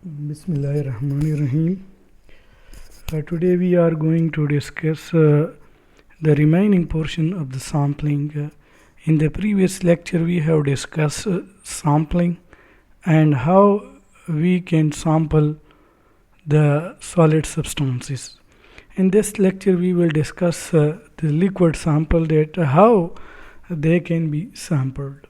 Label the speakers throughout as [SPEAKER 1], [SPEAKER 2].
[SPEAKER 1] Bismillahirrahmanirrahim. Today we are going to discuss the remaining portion of the sampling. In the previous lecture, we have discussed sampling and how we can sample the solid substances. In this lecture, we will discuss the liquid sample data, how they can be sampled.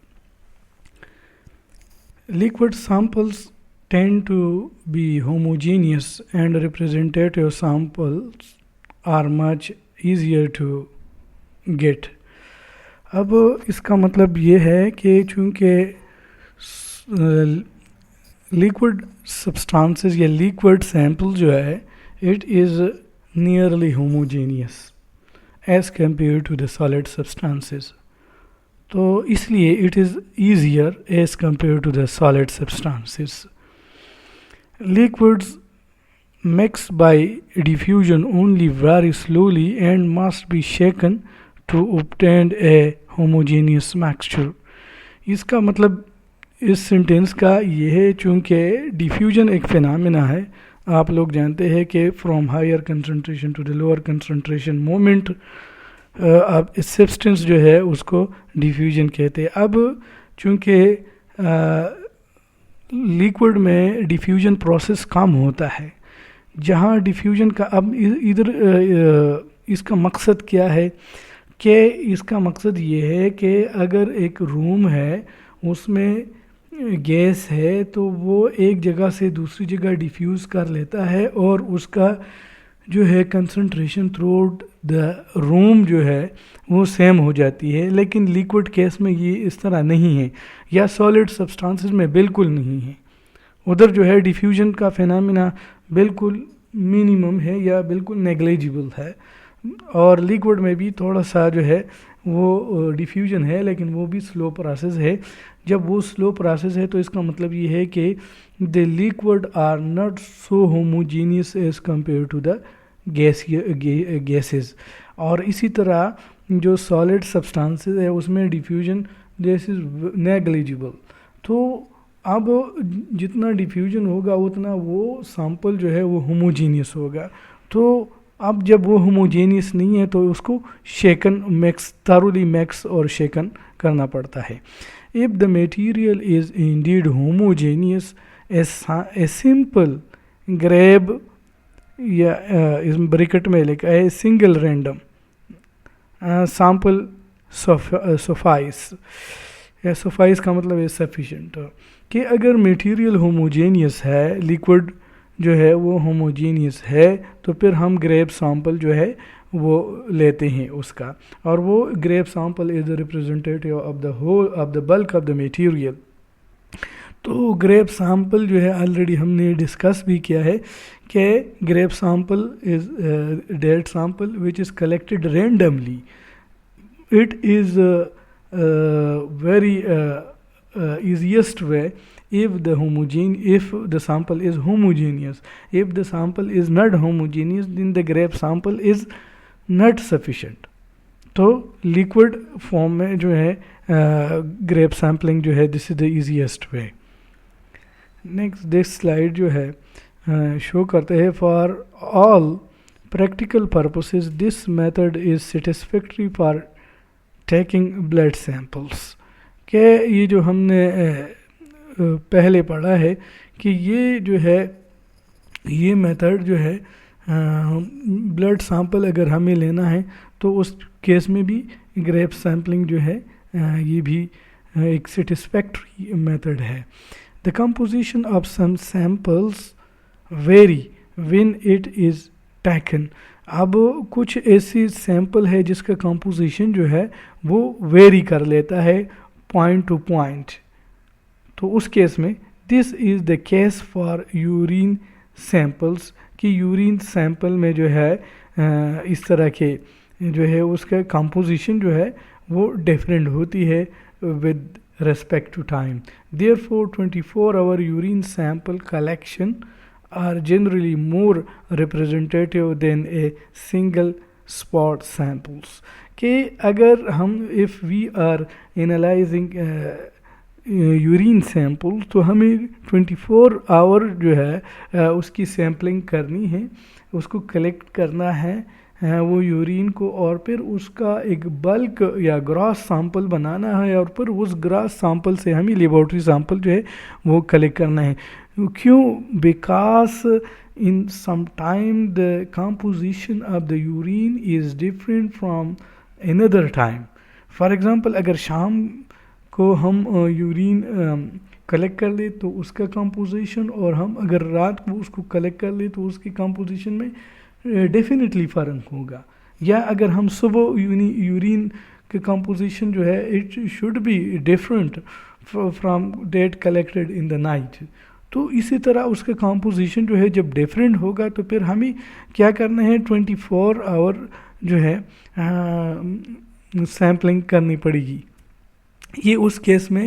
[SPEAKER 1] Liquid samples tend to be homogeneous and representative samples are much easier to get. اب اس کا مطلب یہ ہے کہ چونکہ liquid substances یا liquid sample جو ہے it is nearly homogeneous as compare to the solid substances, تو اس لیے it is easier as compare to the solid substances. Liquids mix by diffusion only very slowly and must be shaken to obtain a homogeneous mixture. اس کا مطلب اس sentence کا یہ ہے چونکہ diffusion ایک فینامنا ہے. آپ لوگ جانتے ہیں کہ from higher concentration to the lower concentration movement اب سبسٹنس جو ہے اس کو ڈیفیوژن کہتے ہیں. اب چونکہ لیکوڈ میں ڈیفیوژن پروسیس کم ہوتا ہے، جہاں ڈیفیوژن کا اب ادھر اس کا مقصد کیا ہے کہ اس کا مقصد یہ ہے کہ اگر ایک روم ہے اس میں گیس ہے تو وہ ایک جگہ سے دوسری جگہ ڈیفیوز کر لیتا ہے اور اس کا جو ہے کنسنٹریشن تھرو آؤٹ دا روم جو ہے وہ سیم ہو جاتی ہے. لیکن لیکوڈ کیس میں یہ اس طرح نہیں ہے، یا سالڈ سبسٹانسز میں بالکل نہیں ہے. ادھر جو ہے ڈیفیوژن کا فینامنا بالکل منیمم ہے یا بالکل نیگلیجبل ہے، اور لیکوڈ میں بھی تھوڑا سا جو ہے وہ ڈیفیوژن ہے لیکن وہ بھی سلو پروسیس ہے. جب وہ سلو پروسیس ہے تو اس کا مطلب یہ ہے کہ the liquid are not so homogeneous as compared to the gases. اور اسی طرح جو سالڈ سبسٹانسز ہے اس میں ڈیفیوژن دس از نیگلیجبل. تو اب جتنا ڈیفیوژن ہوگا اتنا وہ سیمپل جو ہے وہ ہوموجینیس ہوگا. تو اب جب وہ ہوموجینیس نہیں ہے تو اس کو شیکن میکس تھرولی میکس اور شیکن کرنا پڑتا ہے. If the material is indeed homogeneous, a simple grab یا اس بریکٹ میں لکھا ہے single random sample suffice. Suffice کا مطلب ہے سفیشینٹ، کہ اگر میٹیریل ہوموجینیس ہے، لیکوڈ جو ہے وہ ہوموجینیس ہے، تو پھر ہم گریپ سیمپل جو ہے وہ لیتے ہیں اس کا، اور وہ grab sample is representative of the whole of the bulk of the material. تو گریپ سیمپل جو ہے آلریڈی ہم نے ڈسکس بھی کیا ہے کہ grab sample is that sample which is collected randomly. It is very easiest way if the sample is homogeneous. If the sample is not homogeneous, then the grape sample is not sufficient. تو liquid form میں جو ہے grape sampling جو ہے this is the easiest way. Next this slide جو ہے show کرتے ہیں for all practical purposes this method is satisfactory for taking blood samples. کہ یہ جو ہم نے پہلے پڑھا ہے کہ یہ جو ہے یہ میتھڈ جو ہے بلڈ سیمپل اگر ہمیں لینا ہے تو اس کیس میں بھی گریپ سیمپلنگ جو ہے یہ بھی ایک سیٹسفیکٹری میتھڈ ہے. The composition of some samples vary when it is taken. اب کچھ ایسی سیمپل ہے جس کا کمپوزیشن جو ہے وہ ویری کر لیتا ہے پوائنٹ ٹو پوائنٹ، تو اس کیس میں this is the case for urine samples, کہ یورین سیمپل میں جو ہے اس طرح کے جو ہے اس کا کمپوزیشن جو ہے وہ ڈیفرنٹ ہوتی ہے with respect to time. Therefore 24-hour urine sample collection are generally more representative than a single spot samples. کہ اگر ہم if we are analyzing urine sample تو ہمیں 24 آور جو ہے اس کی سیمپلنگ کرنی ہے، اس کو کلیکٹ کرنا ہے وہ یورین کو، اور پھر اس کا ایک بلک یا گراس سامپل بنانا ہے، اور پھر اس گراس سامپل سے ہمیں لیبارٹری سامپل جو ہے وہ کلیکٹ کرنا ہے. کیوں؟ Because in some time the composition of the urine is different from another time. For example اگر شام کو ہم یورین کلیکٹ کر لیں تو اس کا کمپوزیشن، اور ہم اگر رات کو اس کو کلیکٹ کر لیں تو اس کی کمپوزیشن میں ڈیفینیٹلی فرق ہوگا. یا اگر ہم صبح یورین کی کمپوزیشن جو ہے it should be different from that collected in the night. تو اسی طرح اس کا کمپوزیشن جو ہے جب ڈیفرینٹ ہوگا تو پھر ہمیں کیا کرنا ہے 24 آور جو ہے سیمپلنگ کرنی پڑے گی. یہ اس کیس میں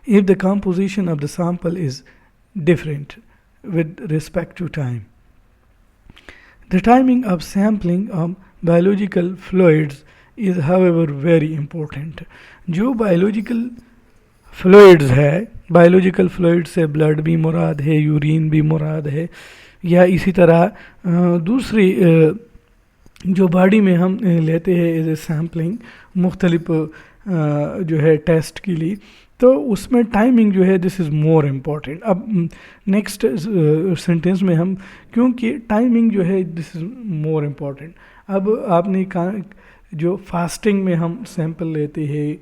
[SPEAKER 1] if the composition of the sample is different with respect to time. The timing of sampling of biological fluids is however very important. جو biological fluids ہے، biological fluids سے blood بھی مراد ہے، یورین بھی مراد ہے، یا اسی طرح دوسری جو باڈی میں ہم لیتے ہیں ایز اے سیمپلنگ مختلف جو ہے ٹیسٹ کے لیے، تو اس میں ٹائمنگ جو ہے دس از مور امپورٹنٹ. اب نیکسٹ سینٹینس میں ہم کیونکہ ٹائمنگ جو ہے دس از مور امپورٹنٹ. اب آپ نے کہا جو فاسٹنگ میں ہم سیمپل لیتے ہیں،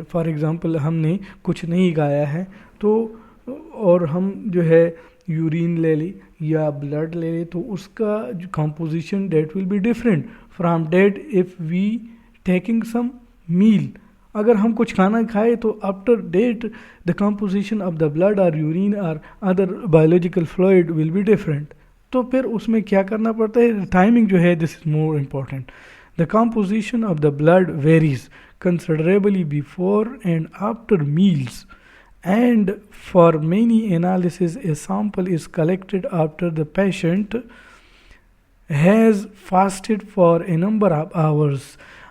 [SPEAKER 1] فار ایگزامپل ہم نے کچھ نہیں گایا ہے تو اور ہم جو ہے یورین لے لی یا بلڈ لے لی تو اس کا جو composition that will be different from that if we taking some meal. اگر ہم کچھ کھانا کھائے تو after that the composition of the blood اور یورین اور other biological fluid will be different. تو پھر اس میں کیا کرنا پڑتا ہے، ٹائمنگ جو ہے this is more important. The composition of the blood varies considerably before and after meals, and for many analyses a sample is collected after the patient has fasted for a number of hours.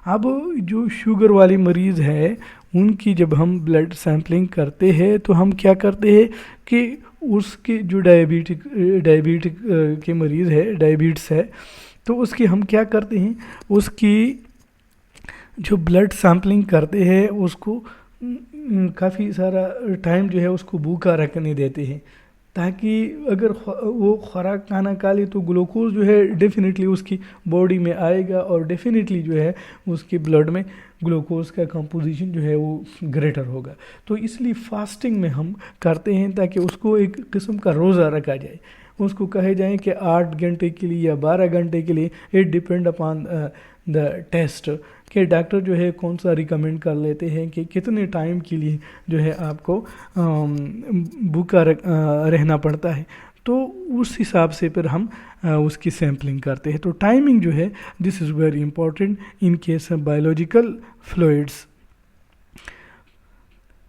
[SPEAKER 1] اب جو sugar والی مریض ہے ان کی جب ہم blood sampling کرتے ہیں تو ہم کیا کرتے ہیں کہ اس کے جو ڈائبیٹک کے مریض ہے، ڈائبیٹس ہے، تو اس کی ہم کیا کرتے ہیں، اس کی جو بلڈ سیمپلنگ کرتے ہیں اس کو کافی سارا ٹائم جو ہے اس کو بھوکا رکھنے دیتے ہیں، تاکہ اگر وہ خوراک کھانا کھا لے تو گلوکوز جو ہے ڈیفینیٹلی اس کی باڈی میں آئے گا، اور ڈیفینیٹلی جو ہے اس کی بلڈ میں گلوکوز کا کمپوزیشن جو ہے وہ گریٹر ہوگا. تو اس لیے فاسٹنگ میں ہم کرتے ہیں تاکہ اس کو ایک قسم کا روزہ رکھا جائے، اس کو کہے جائیں کہ 8 گھنٹے کے لیے یا 12 گھنٹے کے لیے، it depend upon the test کہ ڈاکٹر جو ہے کون سا ریکمینڈ کر لیتے ہیں کہ کتنے ٹائم کے لیے جو ہے آپ کو بھوکا رہنا پڑتا ہے. تو اس حساب سے پھر ہم اس کی سیمپلنگ کرتے ہیں. تو ٹائمنگ جو ہے this is very important in case of biological fluids.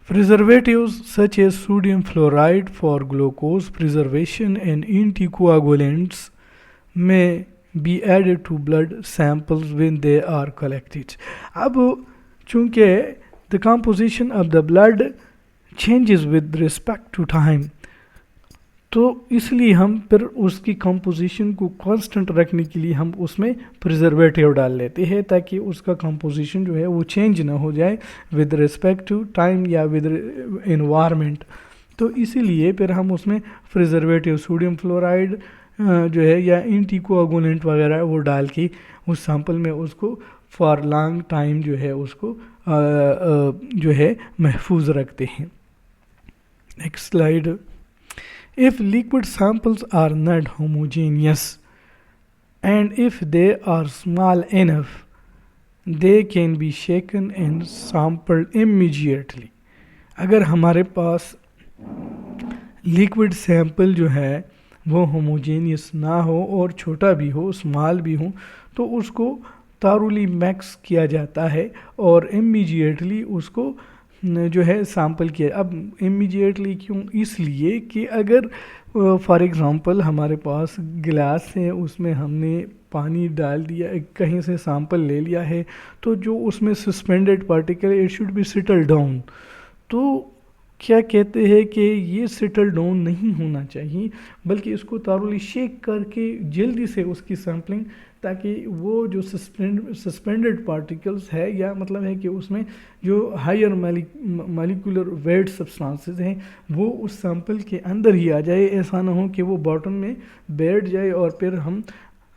[SPEAKER 1] Preservatives such as sodium fluoride for glucose preservation and anticoagulants may be added to blood samples when they are collected. اب چونکہ the composition of the blood changes with respect to time، تو اس لیے ہم پھر اس کی composition کو constant رکھنے کے لیے ہم اس میں پریزرویٹیو ڈال لیتے ہیں تاکہ اس کا کمپوزیشن جو ہے وہ چینج نہ ہو جائے ود ریسپیکٹ ٹو ٹائم یا ود انوائرمنٹ. تو اسی لیے پھر ہم اس میں پریزرویٹیو سوڈیم فلورائڈ جو ہے یا اینٹی کوآگولنٹ وغیرہ وہ ڈال کے اس سیمپل میں اس کو فار لانگ ٹائم جو ہے اس کو جو ہے محفوظ رکھتے ہیں. Next slide. If liquid samples are not homogeneous and if they are small enough, they can be shaken and sampled immediately. اگر ہمارے پاس liquid sample جو ہے وہ homogeneous نہ ہو اور چھوٹا بھی ہو، small بھی ہو، تو اس کو thoroughly mix کیا جاتا ہے اور immediately اس کو جو ہے سیمپل کیا. اب امیجیٹلی کیوں؟ اس لیے کہ اگر فار ایگزامپل ہمارے پاس گلاس ہے، اس میں ہم نے پانی ڈال دیا, کہیں سے سیمپل لے لیا ہے, تو جو اس میں suspended particle it should be settle down. تو کیا کہتے ہیں کہ یہ سیٹل ڈاؤن نہیں ہونا چاہیے, بلکہ اس کو تھرولی شیک کر کے جلدی سے اس کی سیمپلنگ, تاکہ وہ جو سسپینڈڈ پارٹیکلز ہے, یا مطلب ہے کہ اس میں جو ہائر مالیکولر ویٹ سبسٹانسز ہیں وہ اس سیمپل کے اندر ہی آ جائے. ایسا نہ ہو کہ وہ باٹم میں بیٹھ جائے اور پھر ہم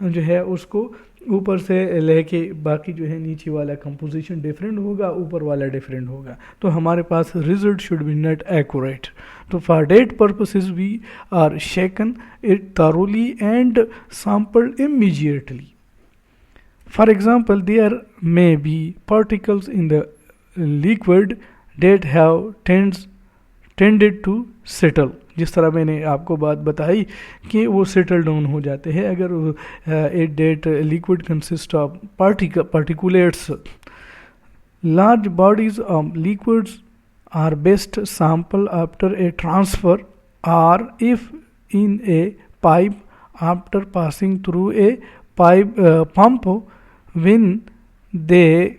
[SPEAKER 1] جو ہے اس کو اوپر سے لے کے باقی جو ہے نیچے والا کمپوزیشن ڈیفرنٹ ہوگا, اوپر والا ڈیفرنٹ ہوگا, تو ہمارے پاس result should be not accurate. تو for that purposes we are shaken it thoroughly and sampled immediately. For example, there may be particles in the liquid that have tended to settle. جس طرح میں نے آپ کو بات بتائی کہ وہ سیٹل ڈاؤن ہو جاتے ہیں اگر that liquid consists of particulates. Large bodies of liquids are best sampled after a transfer, or if in a pipe after passing through a pump when they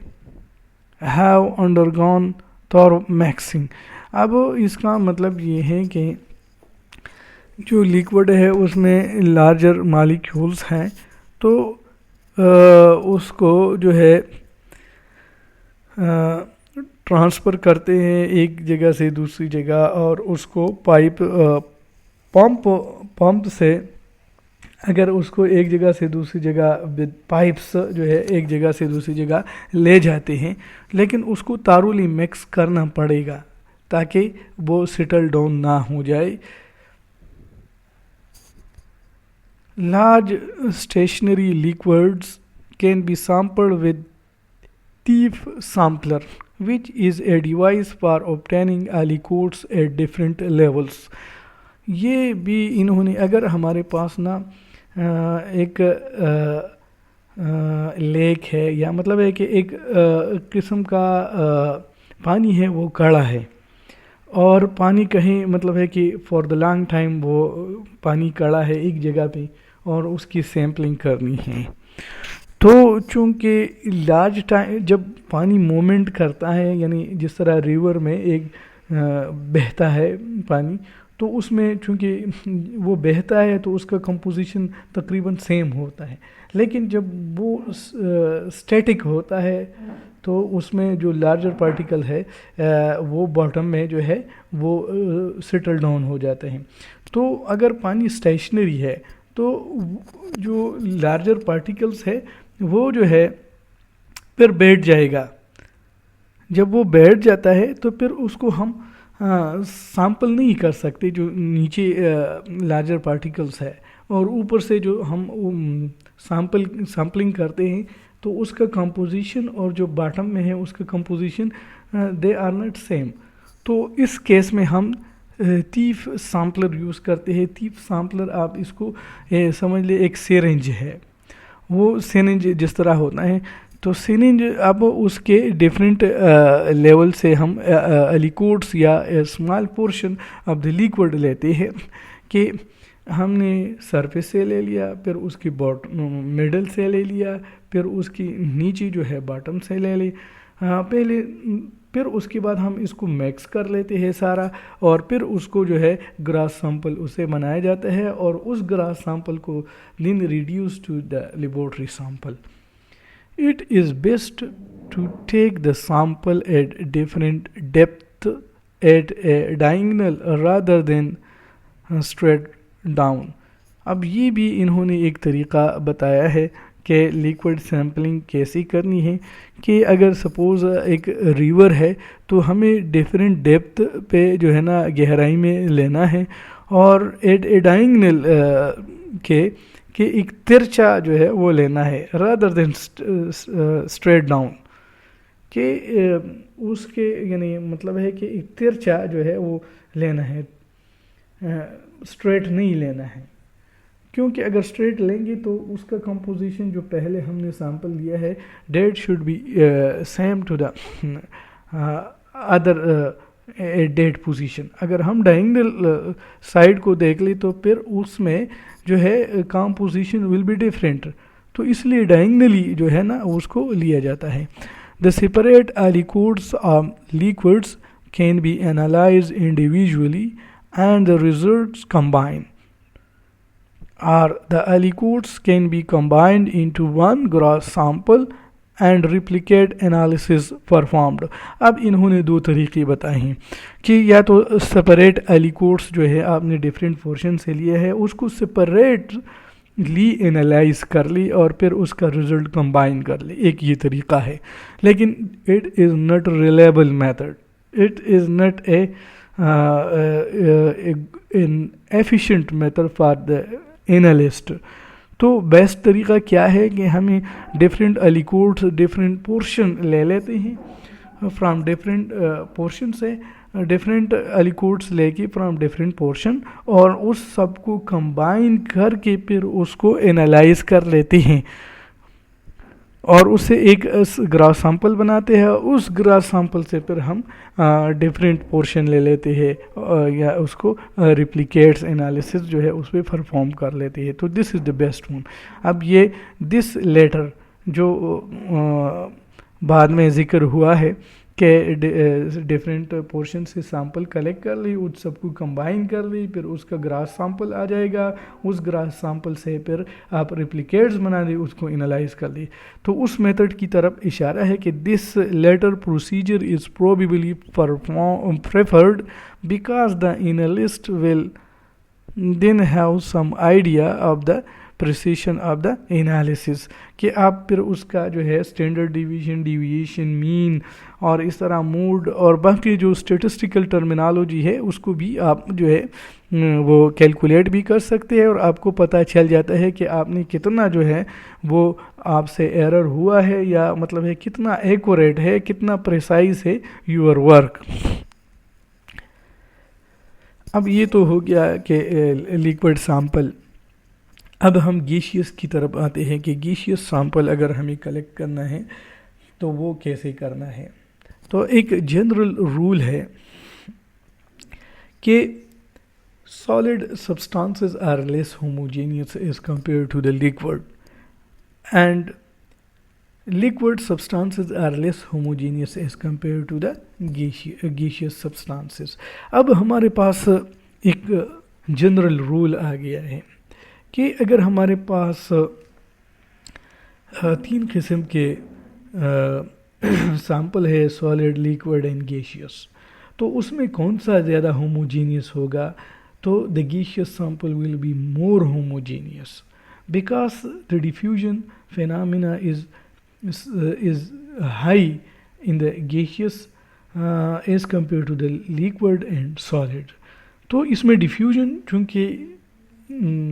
[SPEAKER 1] have undergone thorough mixing. اب اس کا مطلب یہ ہے کہ جو liquid ہے اس میں larger molecules ہیں, تو اس کو جو ہے ٹرانسفر کرتے ہیں ایک جگہ سے دوسری جگہ, اور اس کو پمپ سے اگر اس کو ایک جگہ سے دوسری جگہ پائپس جو ہے ایک جگہ سے دوسری جگہ لے جاتے ہیں, لیکن اس کو thoroughly مکس کرنا پڑے گا تاکہ وہ سیٹل ڈاؤن نہ ہو جائے. Large stationary liquids can be sampled with thief sampler, which is a device for obtaining liquids at different levels. یہ بھی انہوں نے, اگر ہمارے پاس نا ایک لیک ہے, یا مطلب ہے کہ ایک قسم کا پانی ہے وہ کڑا ہے, اور پانی کہیں مطلب ہے کہ فار دا لانگ ٹائم وہ پانی کڑا ہے ایک جگہ پہ, اور اس کی سیمپلنگ کرنی ہے, تو چونکہ لارج ٹائم جب پانی مومنٹ کرتا ہے, یعنی جس طرح ریور میں ایک بہتا ہے پانی, تو اس میں چونکہ وہ بہتا ہے تو اس کا کمپوزیشن تقریباً سیم ہوتا ہے, لیکن جب وہ اسٹیٹک ہوتا ہے تو اس میں جو لارجر پارٹیکل ہے وہ باٹم میں جو ہے وہ سیٹل ڈاؤن ہو جاتے ہیں. تو اگر پانی اسٹیشنری ہے تو جو لارجر پارٹیکلز ہے وہ جو ہے پھر بیٹھ جائے گا. جب وہ بیٹھ جاتا ہے تو پھر اس کو ہم سیمپل نہیں کر سکتے جو نیچے لارجر پارٹیکلز ہے, اور اوپر سے جو ہم سیمپلنگ کرتے ہیں تو اس کا کمپوزیشن اور جو باٹم میں ہے اس کا composition they are not same. تو اس کیس میں ہم تھیف سیمپلر یوز کرتے ہیں. تھیف سیمپلر آپ اس کو سمجھ لیں ایک سیرنج ہے. وہ سیرنج جس طرح ہوتا ہے, تو سیرنج اب اس کے ڈفرینٹ لیول سے ہم لیکوڈس یا small portion of the liquid لیتے ہیں, کہ ہم نے سرفیس سے لے لیا, پھر اس کی مڈل سے لے لیا, پھر اس کی نیچے جو ہے باٹم سے لے لی پہلے, پھر اس کے بعد ہم اس کو مکس کر لیتے ہیں سارا, اور پھر اس کو جو ہے گراس سیمپل اسے بنایا جاتا ہے, اور اس گراس سیمپل کو then reduce to the laboratory sample. It is best to take the sample at different depth at a diagonal rather than straight down. اب یہ بھی انہوں نے ایک طریقہ بتایا ہے کہ لیکوڈ سیمپلنگ کیسی کرنی ہے, کہ اگر سپوز ایک ریور ہے تو ہمیں ڈیفرنٹ ڈیپتھ پہ جو ہے نا گہرائی میں لینا ہے, اور ایٹ اے ڈائنگنل کہ ایک ترچا جو ہے وہ لینا ہے رادر دین اسٹریٹ ڈاؤن, کہ اس کے یعنی مطلب ہے کہ ایک ترچا جو ہے وہ لینا ہے, اسٹریٹ نہیں لینا ہے, کیونکہ اگر اسٹریٹ لیں گے تو اس کا کمپوزیشن جو پہلے ہم نے سیمپل لیا ہے that should be same to the other that position. اگر ہم ڈائنگنل سائڈ کو دیکھ لیں تو پھر اس میں جو ہے کمپوزیشن ول بی ڈفرینٹ. تو تو اس لیے ڈائنگنلی جو ہے نا اس کو لیا جاتا ہے. The separate aliquots or liquids can be analyzed individually and the results combined, or the aliquots can be combined into one gross sample and replicate analysis performed. اب انہوں نے دو طریقے بتائے ہیں کہ یا تو سپریٹ ایلیکوٹس جو ہے آپ نے ڈفرینٹ پورشن سے لیا ہے اس کو سپریٹ لی انالائز کر لی اور پھر اس کا رزلٹ کمبائن کر لی، ایک یہ طریقہ ہے، لیکن it is not reliable method, it is not a efficient method for the analyst. تو بیسٹ طریقہ کیا ہے کہ ہمیں ڈفرینٹ ایلیکوٹس ڈفرینٹ پورشن لے لیتے ہیں فرام ڈفرینٹ پورشن سے، ڈفرینٹ ایلیکوٹس لے کے فرام ڈفرینٹ پورشن، اور اس سب کو کمبائن کر کے پھر اس کو انالائز کر لیتے ہیں اور اس سے ایک گراس سیمپل بناتے ہیں. اس گراس سیمپل سے پھر ہم ڈفرینٹ پورشن لے لیتے ہیں یا اس کو ریپلیکیٹس انالیسس جو ہے اس پہ پرفارم کر لیتے ہیں. تو دس از دا بیسٹ ون. اب یہ دس لیٹر جو بعد میں ذکر ہوا ہے کہ ڈفرینٹ پورشن سے سیمپل کلیکٹ کر لی، اس سب کو کمبائن کر لی، پھر اس کا گراس سیمپل آ جائے گا، اس گراس سیمپل سے پھر آپ ریپلیکیٹس بنا لی، اس کو انالائز کر لی. تو اس میتھڈ کی طرف اشارہ ہے کہ this latter procedure is probably preferred because the analyst will then have some idea of the precision of the analysis، کہ آپ پھر اس کا جو ہے اسٹینڈرڈ ڈیویشن مین اور اس طرح موڈ اور باقی جو اسٹیٹسٹیکل ٹرمینالوجی ہے اس کو بھی آپ جو ہے وہ کیلکولیٹ بھی کر سکتے ہیں، اور آپ کو پتہ چل جاتا ہے کہ آپ نے کتنا جو ہے وہ آپ سے ایرر ہوا ہے، یا مطلب ہے کتنا ایکوریٹ ہے، کتنا پریسائز ہے یور ورک. اب یہ تو ہو گیا کہ لیکوڈ سیمپل. اب ہم گیشیس کی طرف آتے ہیں کہ گیشیس سیمپل اگر ہمیں کلیکٹ کرنا ہے تو وہ کیسے کرنا ہے. تو ایک جنرل رول ہے کہ solid substances are less homogeneous as compared to the liquid, and liquid substances are less homogeneous as compared to the gaseous substances. اب ہمارے پاس ایک جنرل رول آ گیا ہے کہ اگر ہمارے پاس تین قسم کے سیمپل ہے، سالڈ، لیکوڈ اینڈ گیشیس، تو اس میں کون سا زیادہ ہوموجینیس ہوگا؟ تو the gaseous sample will be more homogeneous because the diffusion phenomena is high in the gaseous as compared to the liquid and solid. تو اس میں ڈیفیوژن چونکہ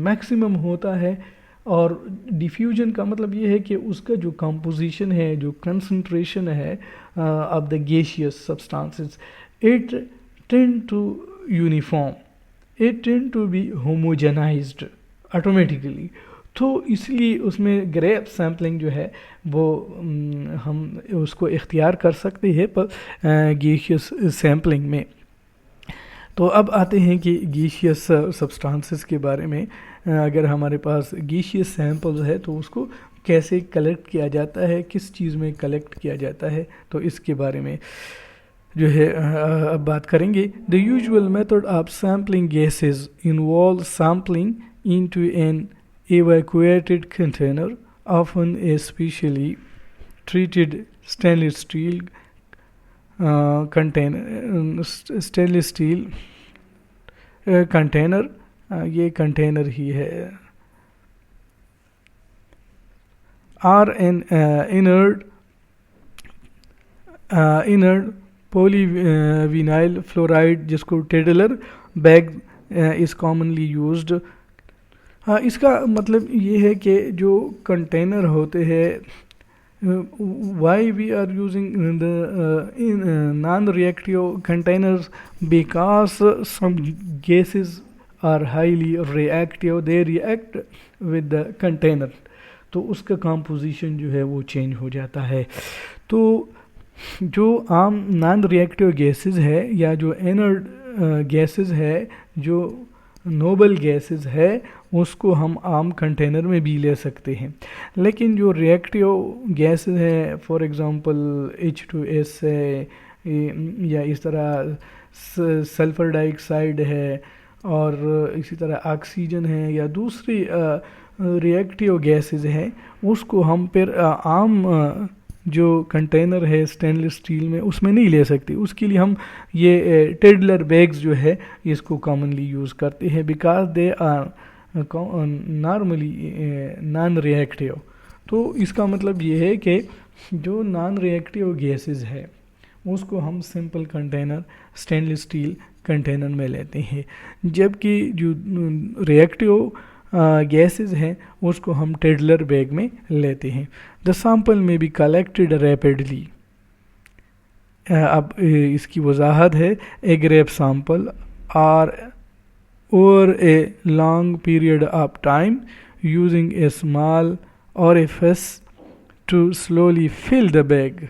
[SPEAKER 1] میکسیمم ہوتا ہے، اور ڈیفیوژن کا مطلب یہ ہے کہ اس کا جو کمپوزیشن ہے، جو کنسنٹریشن ہے of the gaseous substances, it tend to uniform, it tend to be homogenized automatically. تو اس لیے اس میں گریپ سیمپلنگ جو ہے وہ ہم اس کو اختیار کر سکتے ہیں گیشیس سیمپلنگ میں. تو اب آتے ہیں کہ گیشیس سبسٹانسز کے بارے میں. اگر ہمارے پاس گیشیس سیمپلز ہے تو اس کو کیسے کلیکٹ کیا جاتا ہے، کس چیز میں کلیکٹ کیا جاتا ہے، تو اس کے بارے میں جو ہے اب بات کریں گے. The usual method of sampling gases involves sampling into an evacuated container, often a specially treated stainless steel container. یہ کنٹینر ہی ہے. اور an inert poly vinyl fluoride جس کو ٹیڈلر بیگ is commonly used. اس کا مطلب یہ ہے کہ جو کنٹینر ہوتے ہیں، why we are using the non-reactive containers, because some gases are highly reactive, they react with the container, تو اس کا کمپوزیشن جو ہے وہ چینج ہو جاتا ہے. تو جو عام نان ریئیکٹیو گیسز ہے یا جو انرٹ گیسز ہے، جو نوبل گیسز ہے، اس کو ہم عام کنٹینر میں بھی لے سکتے ہیں. لیکن جو ریئیکٹیو گیسز ہیں فار ایگزامپل H2S ہے یا اس طرح سلفر ڈائی آکسائڈ ہے اور اسی طرح آکسیجن ہے یا دوسری ریئیکٹیو گیسز ہیں، اس کو ہم پھر عام جو کنٹینر ہے اسٹینلیس اسٹیل میں اس میں نہیں لے سکتے. اس کے لیے ہم یہ ٹیڈلر بیگز جو ہے اس کو کامنلی یوز کرتے ہیں because they are normally non reactive. تو اس کا مطلب یہ ہے کہ جو نان ریئیکٹیو گیسز ہے اس کو ہم simple container stainless steel container میں لیتے ہیں، جبکہ جو ریئیکٹیو گیسز ہیں اس کو ہم ٹیڈلر بیگ میں لیتے ہیں. The sample may be collected rapidly. اب اس کی وضاحت ہے. A grab sample or over a long period of time using a small orifice to slowly fill the bag.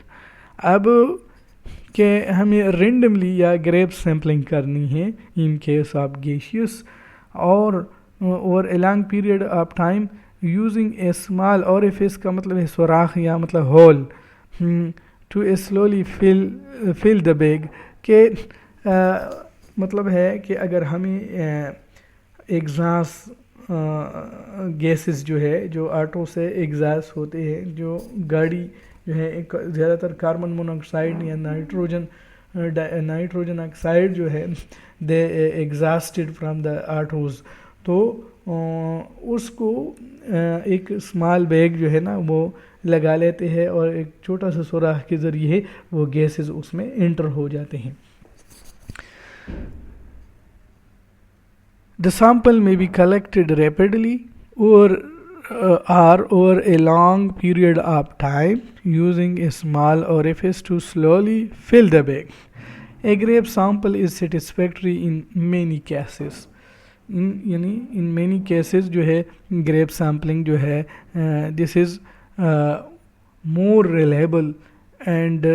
[SPEAKER 1] اب کہ ہمیں رینڈملی یا گریپ سیمپلنگ کرنی ہے ان کیس آف گیشیس اور over a long period of time using a small orifice کا مطلب ہے سوراخ یا مطلب hole to a slowly fill the bag. کہ مطلب ہے کہ اگر ہمیں ایگزاس گیسز جو ہے جو آٹو سے ایگزاس ہوتے ہیں، جو گاڑی جو ہے زیادہ تر کاربن مونوکسائڈ یا نائٹروجن آکسائڈ جو ہے دے ایگزاسٹڈ فرام دا آٹوز، تو اس کو ایک اسمال بیگ جو ہے نا وہ لگا لیتے ہیں اور ایک چھوٹا سا سوراخ کے ذریعے وہ گیسز اس میں انٹر ہو جاتے ہیں. The sample may be collected rapidly or over a long period of time using a small orifice to slowly fill the bag. A grape sample is satisfactory in many cases. In many cases جو ہے grape sampling جو ہے this is more reliable and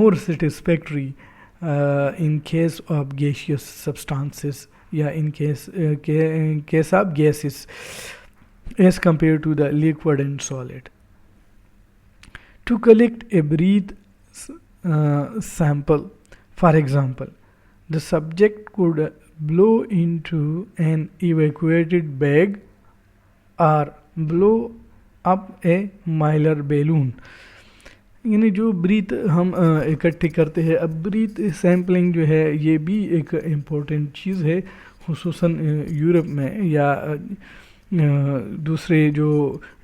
[SPEAKER 1] more satisfactory in case of gaseous substances. in case of gases as compared to the liquid and solid. To collect a breath sample, for example, the subject could blow into an evacuated bag or blow up a Mylar balloon. یعنی جو breath ہم اکٹھے کرتے ہیں، اب breath sampling جو ہے یہ بھی ایک امپورٹنٹ چیز ہے، خصوصاً یورپ میں یا دوسرے جو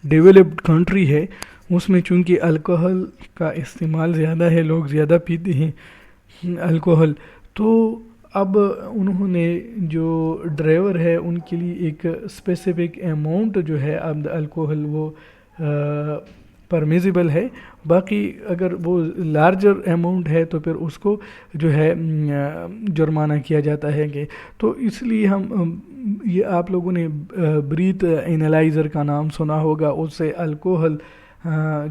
[SPEAKER 1] ڈیولپڈ کنٹری ہے اس میں، چونکہ الکوہل کا استعمال زیادہ ہے، لوگ زیادہ پیتے ہیں الکوہل، تو اب انہوں نے جو ڈرائیور ہے ان کے لیے ایک اسپیسیفک اماؤنٹ جو ہے اب الکوہل وہ پرمیزیبل ہے. باقی اگر وہ لارجر اماؤنٹ ہے تو پھر اس کو جو ہے جرمانہ کیا جاتا ہے. کہ تو اس لیے ہم یہ آپ لوگوں نے بریتھ اینالائزر کا نام سنا ہوگا، اس سے الکوہل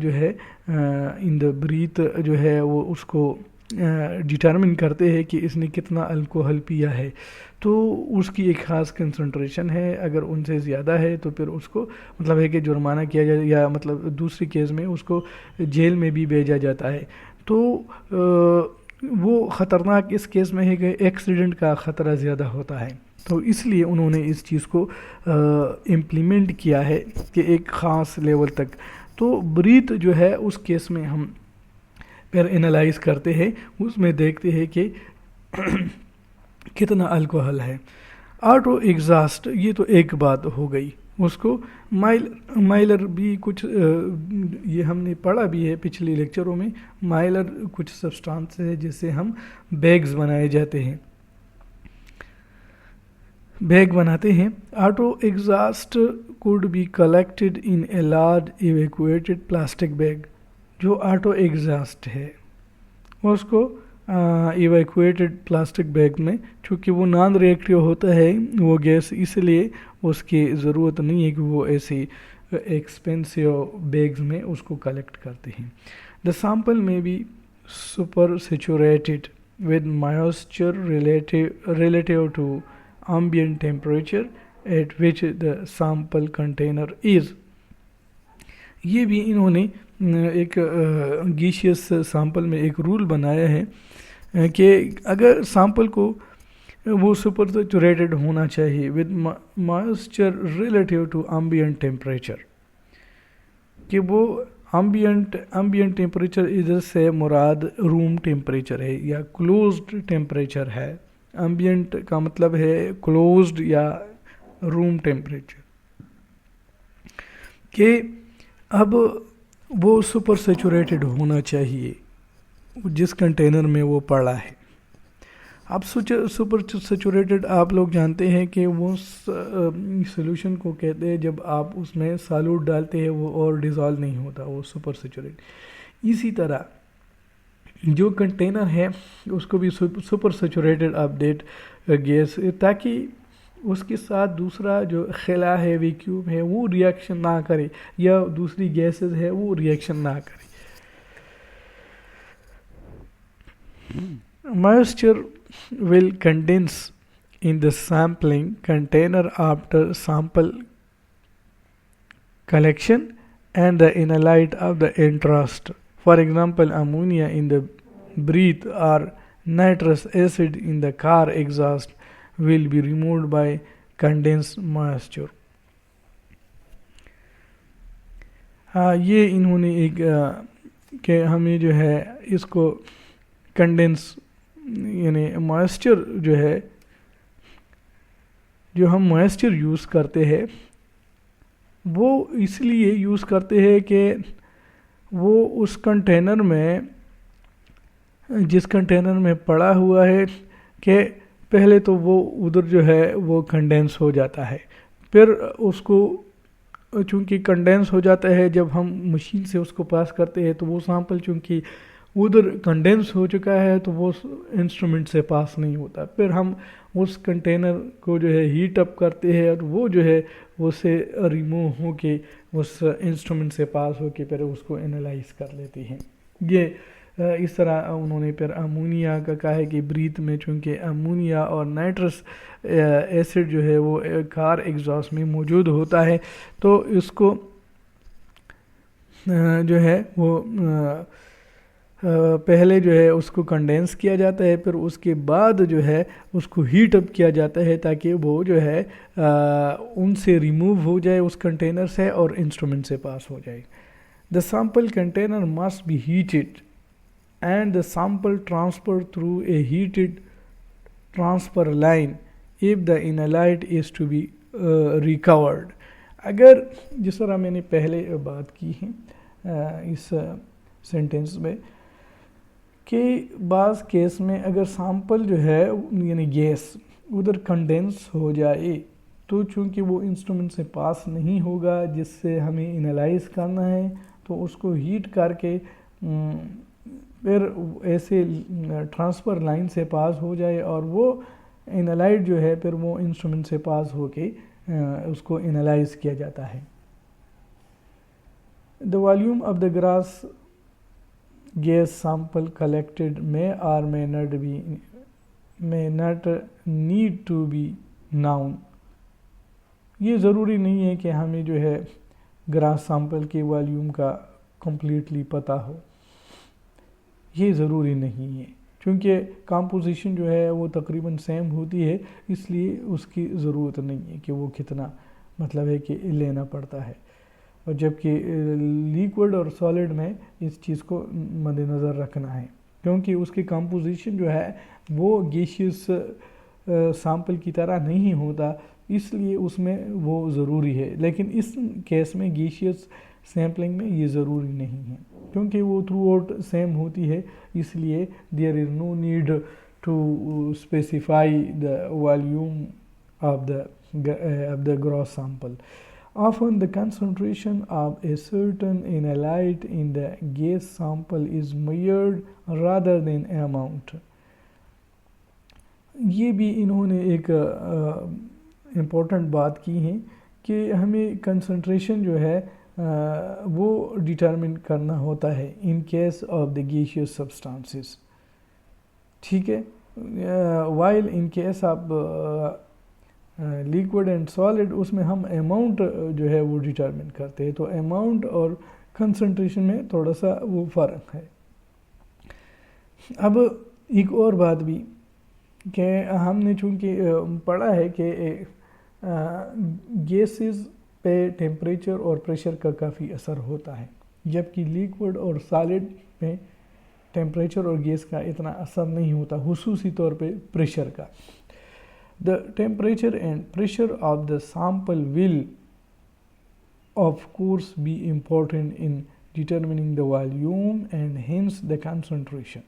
[SPEAKER 1] جو ہے ان دا بریتھ جو ہے وہ اس کو ڈٹرمن کرتے ہیں کہ اس نے کتنا الکوہل پیا ہے. تو اس کی ایک خاص کنسنٹریشن ہے، اگر ان سے زیادہ ہے تو پھر اس کو مطلب ہے کہ جرمانہ کیا جائے، یا مطلب دوسری کیس میں اس کو جیل میں بھی بھیجا جاتا ہے. تو وہ خطرناک اس کیس میں ہے کہ ایکسیڈنٹ کا خطرہ زیادہ ہوتا ہے. تو اس لیے انہوں نے اس چیز کو امپلیمنٹ کیا ہے کہ ایک خاص لیول تک. تو بریتھ جو ہے اس کیس میں ہم پھر انالائز کرتے ہیں، اس میں دیکھتے ہیں کہ کتنا الکوہل ہے. آٹو ایگزاسٹ یہ تو ایک بات ہو گئی. اس کو مائلر بھی کچھ یہ ہم نے پڑھا بھی ہے پچھلے لیکچروں میں. مائلر کچھ سبسٹانس ہے جس سے ہم بیگز بنائے جاتے ہیں، بیگ بناتے ہیں. Auto exhaust could be collected in a large evacuated plastic bag. جو آٹو ایگزاسٹ ہے اس کو ایویکویٹڈ پلاسٹک بیگ میں، چونکہ وہ نان ریئیکٹیو ہوتا ہے وہ گیس، اس لیے اس کی ضرورت نہیں ہے کہ وہ ایسی ایکسپینسیو بیگز میں اس کو کلیکٹ کرتے ہیں. The sample may be supersaturated with moisture relative to ambient temperature at which the sample container is. یہ بھی انہوں نے ایک گیشیس سیمپل میں ایک رول بنایا ہے کہ اگر سیمپل کو وہ سپر سیچوریٹڈ ہونا چاہیے with moisture relative to ambient temperature, کہ وہ ایمبینٹ ٹیمپریچر ادھر سے مراد روم ٹیمپریچر ہے یا کلوزڈ ٹیمپریچر ہے. ایمبینٹ کا مطلب ہے کلوزڈ یا روم ٹیمپریچر، کہ اب وہ سپر سیچوریٹڈ ہونا چاہیے جس کنٹینر میں وہ پڑا ہے. اب سپر سیچوریٹڈ آپ لوگ جانتے ہیں کہ وہ سولوشن کو کہتے ہیں جب آپ اس میں سالوٹ ڈالتے ہیں وہ اور ڈیزالو نہیں ہوتا، وہ سپر سیچوریٹڈ. اسی طرح جو کنٹینر ہے اس کو بھی سپر سیچوریٹڈ اپڈیٹ گیس، تاکہ اس کے ساتھ دوسرا جو خلا ہے ویکیوم ہے وہ ریئیکشن نہ کرے یا دوسری گیسز ہے وہ ریئیکشن نہ کرے. Moisture will condense in the sampling container after sample collection and the analyte of the interest. For example, ammonia in the breath or nitrous acid in the car exhaust will be removed by condensed moisture. یہ انہوں نے ایک کہ ہمیں جو ہے اس کو کنڈینس یعنی موئسچر جو ہے جو ہم موئسچر یوز کرتے ہیں وہ اس لیے یوز کرتے ہیں کہ وہ اس کنٹینر میں جس کنٹینر میں پڑا ہوا ہے کہ پہلے تو وہ ادھر جو ہے وہ کنڈینس ہو جاتا ہے، پھر اس کو چونکہ کنڈینس ہو جاتا ہے جب ہم مشین سے اس کو پاس کرتے ہیں تو وہ سیمپل چونکہ ادھر کنڈینس ہو چکا ہے تو وہ انسٹرومنٹ سے پاس نہیں ہوتا. پھر ہم اس کنٹینر کو جو ہے ہیٹ اپ کرتے ہیں اور وہ جو ہے وہ سے ریموو ہو کے اس انسٹرومنٹ سے پاس ہو کے پھر اس کو انالائز کر لیتے ہیں. یہ اس طرح انہوں نے پھر امونیا کا کہا ہے کہ بریتھ میں چونکہ امونیا اور نائٹرس ایسڈ جو ہے وہ کار ایگزاسٹ میں موجود ہوتا ہے تو اس کو جو ہے وہ پہلے جو ہے اس کو کنڈینس کیا جاتا ہے، پھر اس کے بعد جو ہے اس کو ہیٹ اپ کیا جاتا ہے تاکہ وہ جو ہے ان سے ریموو ہو جائے اس کنٹینر سے اور انسٹرومنٹ سے پاس ہو جائے. The sample container must be heated and the sample transferred through a heated transfer line if the analyte is to be recovered. اگر جس طرح میں نے پہلے بات کی ہے اس سینٹنس میں کہ بعض کیس میں اگر سیمپل جو ہے یعنی گیس ادھر کنڈینس ہو جائے تو چونکہ وہ انسٹرومنٹ سے پاس نہیں ہوگا جس سے ہمیں انالائز کرنا ہے تو اس کو ہیٹ کر کے پھر ایسے ٹرانسفر لائن سے پاس ہو جائے اور وہ انالائٹ جو ہے پھر وہ انسٹرومنٹ سے پاس ہو کے اس کو انالائز کیا جاتا ہے. The volume of the gross gas sample collected may or may not need to be known. یہ ضروری نہیں ہے کہ ہمیں جو ہے گراس سیمپل کے والیوم کا کمپلیٹلی پتہ ہو، یہ ضروری نہیں ہے کیونکہ کمپوزیشن جو ہے وہ تقریباً سیم ہوتی ہے، اس لیے اس کی ضرورت نہیں ہے کہ وہ کتنا مطلب ہے کہ لینا پڑتا ہے. اور جبکہ لیکوڈ اور سالڈ میں اس چیز کو مد نظر رکھنا ہے کیونکہ اس کی کمپوزیشن جو ہے وہ گیشیس سیمپل کی طرح نہیں ہوتا، اس لیے اس میں وہ ضروری ہے. لیکن اس کیس میں گیشیس سیمپلنگ میں یہ ضروری نہیں ہے کیونکہ وہ تھرو آؤٹ سیم ہوتی ہے، اس لیے there is no need to specify the volume of the gross sample. Often the concentration of a certain analyte in the gas sample is measured rather than amount. یہ بھی انہوں نے ایک important بات کی ہے کہ ہمیں کنسنٹریشن جو ہے وہ ڈیٹرمن کرنا ہوتا ہے in case of the gaseous substances. ٹھیک ہے، while in case of liquid and solid اس میں ہم اماؤنٹ جو ہے وہ ڈٹرمن کرتے ہیں، تو اماؤنٹ اور کنسنٹریشن میں تھوڑا سا وہ فرق ہے۔ اب ایک اور بات بھی کہ ہم نے چونکہ پڑھا ہے کہ گیسز پہ ٹیمپریچر اور پریشر کا کافی اثر ہوتا ہے، جبکہ لیکوڈ اور سالڈ پہ ٹیمپریچر اور گیس کا اتنا اثر نہیں ہوتا، خصوصی طور پہ پریشر کا۔ The temperature and pressure of the sample will of course be important in determining the volume and hence the concentration.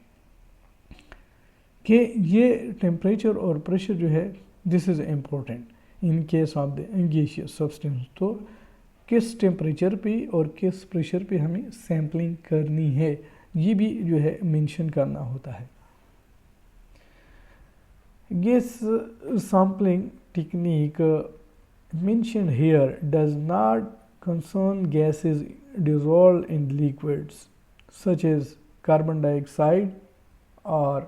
[SPEAKER 1] کہ یہ ٹیمپریچر اور پریشر جو ہے this is important in case of the gaseous substance، تو کس temperature پہ اور کس پریشر پہ ہمیں سیمپلنگ کرنی ہے یہ بھی جو ہے مینشن کرنا ہوتا ہے۔ Gas sampling technique mentioned here does not concern gases dissolved in liquids such as carbon dioxide or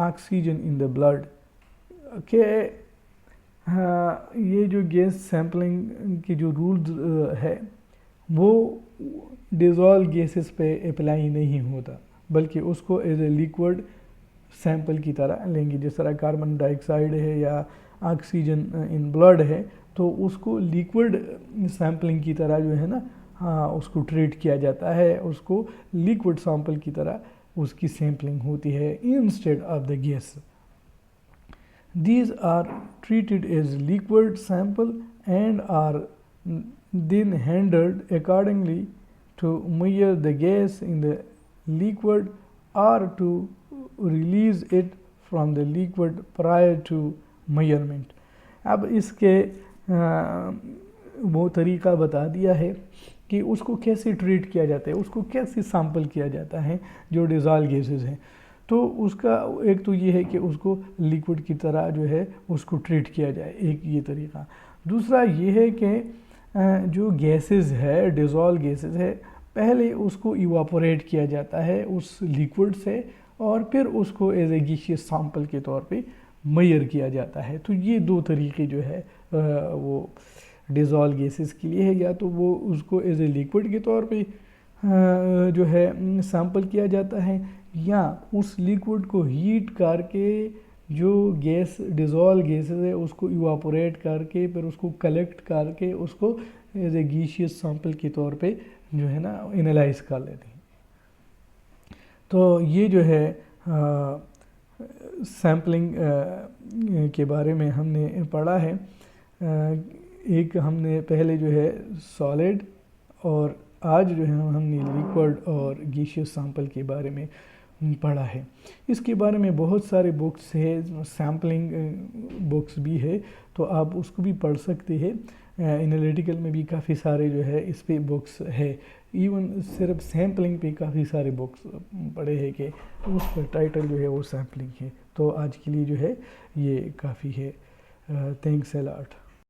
[SPEAKER 1] oxygen in the blood، کہ یہ جو گیس سیمپلنگ کی جو رولز ہے وہ ڈیزالو گیسز پہ اپلائی نہیں ہوتا، بلکہ اس کو ایز اے لیکوڈ سیمپل کی طرح لیں گے۔ جس طرح کاربن ڈائی آکسائڈ ہے یا آکسیجن ان بلڈ ہے تو اس کو لیکوڈ سیمپلنگ کی طرح جو ہے نا اس کو ٹریٹ کیا جاتا ہے، اس کو لیکوڈ سیمپل کی طرح اس کی سیمپلنگ ہوتی ہے instead of the gas. These are treated as liquid sample and are then handled accordingly to measure the gas in the liquid or to release it from the liquid prior to measurement. اب اس کے وہ طریقہ بتا دیا ہے کہ اس کو کیسے ٹریٹ کیا جاتا ہے، اس کو کیسے سیمپل کیا جاتا ہے جو ڈیزالو گیسز ہیں۔ تو اس کا ایک تو یہ ہے کہ اس کو لیکوڈ کی طرح جو ہے اس کو ٹریٹ کیا جائے، ایک یہ طریقہ۔ دوسرا یہ ہے کہ جو گیسز ہے ڈیزالو گیسز ہے پہلے اس کو ایواپوریٹ کیا جاتا ہے اس لیکوڈ سے اور پھر اس کو ایز اے گیشیس سیمپل کے طور پہ میئر کیا جاتا ہے۔ تو یہ دو طریقے جو ہے وہ ڈیزالو گیسز کے لیے ہے، یا تو وہ اس کو ایز اے لیکوڈ کے طور پہ جو ہے سیمپل کیا جاتا ہے، یا اس لیکوڈ کو ہیٹ کر کے جو گیس ڈیزالو گیسز ہے اس کو ایواپوریٹ کر کے پھر اس کو کلیکٹ کر کے اس کو ایز اے گیشیس سیمپل کے طور پہ جو ہے نا انالائز کر لیتے ہیں۔ تو یہ جو ہے سیمپلنگ کے بارے میں ہم نے پڑھا ہے۔ ایک ہم نے پہلے جو ہے سالڈ اور آج جو ہے ہم نے لیکوڈ اور گیشیس سیمپل کے بارے میں پڑھا ہے۔ اس کے بارے میں بہت سارے بکس ہے، سیمپلنگ بکس بھی ہے تو آپ اس کو بھی پڑھ سکتے ہیں۔ انالیٹیکل میں بھی کافی سارے جو ہے اس پہ بکس ہے، ایون صرف سیمپلنگ پہ کافی سارے بکس پڑھے ہیں کہ اس کا ٹائٹل جو ہے وہ سیمپلنگ ہے۔ تو آج کے لیے جو ہے یہ کافی ہے۔ تھینکس اے لاٹ۔